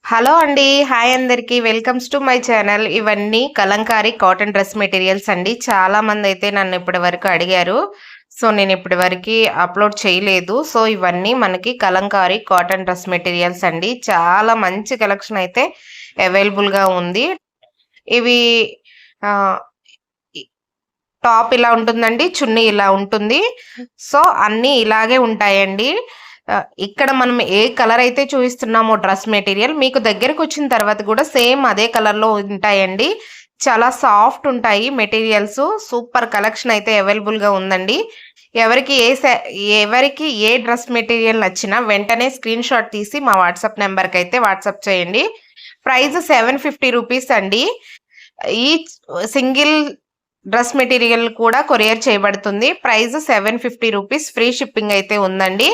Hello అండి. Hi అందరికీ. Welcomes to my channel. ఇవన్నీ కలంకారీ కాటన్ డ్రెస్ మెటీరియల్స్ అండి. చాలామందయితే నన్ను ఇప్పటి వరకు అడిగారు. సో, నేను ఇప్పటి వరకి అప్‌లోడ్ చేయలేదు. సో, ఇవన్నీ మనకి కలంకారీ కాటన్ డ్రెస్ మెటీరియల్స్ అండి. చాలా మంచి కలెక్షన్ అయితే అవైలబుల్‌గా ఉంది. ఇవి ఆహ్, ఇ టాప్ ఇలా ఉంటుందండి. చున్నీ ఇలా ఉంటుంది. సో, అన్నీ ఇలాగే ఉంటాయండి. ఇక్కడ మనం ఏ కలర్ అయితే చూయిస్తున్నామో డ్రెస్ మెటీరియల్ మీకు దగ్గరకొచ్చిన తర్వాత గూడా సేమ్ అదే కలర్‌లో ఉంటాయండి. చాలా సాఫ్ట్ ఉంటాయి మెటీరియల్స్. సూపర్ కలెక్షన్ అయితే అవైలబుల్‌గా ఉందండి. ఎవరికి ఏ సా ఎవరికి ఏ డ్రెస్ మెటీరియల్ నచ్చినా వెంటనే స్క్రీన్ షాట్ తీసి మా వాట్సాప్ నంబర్‌కైతే వాట్సాప్ చేయండి. ప్రైస్ రూ. 750 అండి. ఈచ్ సింగిల్ డ్రెస్ మెటీరియల్ కూడా కొరియర్ చేయబడుతుంది. ప్రైస్ రూ. 750 ఫ్రీ షిప్పింగ్ అయితే ఉందండి.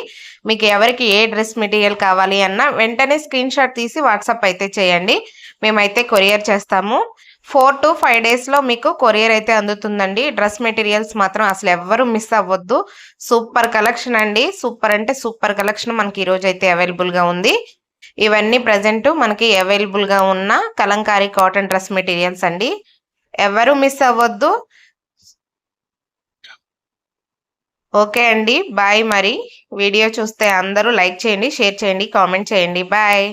మీకు ఎవరికి ఏ డ్రెస్ మెటీరియల్ కావాలి అన్నా వెంటనే స్క్రీన్ షాట్ తీసి వాట్సాప్ అయితే చేయండి. మేమైతే కొరియర్ చేస్తాము. 4-5 డేస్‌లో మీకు కొరియర్ అయితే అందుతుందండి. డ్రెస్ మెటీరియల్స్ మాత్రం అసలు ఎవ్వరు మిస్ అవ్వద్దు. సూపర్ కలెక్షన్ అండి. సూపర్ అంటే సూపర్ కలెక్షన్ మనకి ఈరోజైతే అవైలబుల్‌గా ఉంది. ఇవన్నీ ప్రెజెంట్ మనకి అవైలబుల్‌గా ఉన్న కలంకారీ కాటన్ డ్రెస్ మెటీరియల్స్ అండి. ఎవరు మిస్ అవ్వద్దు. ఓకే అండి. బాయ్ మరి. వీడియో చూస్తే అందరూ లైక్ చేయండి, షేర్ చేయండి, కామెంట్ చేయండి. బాయ్.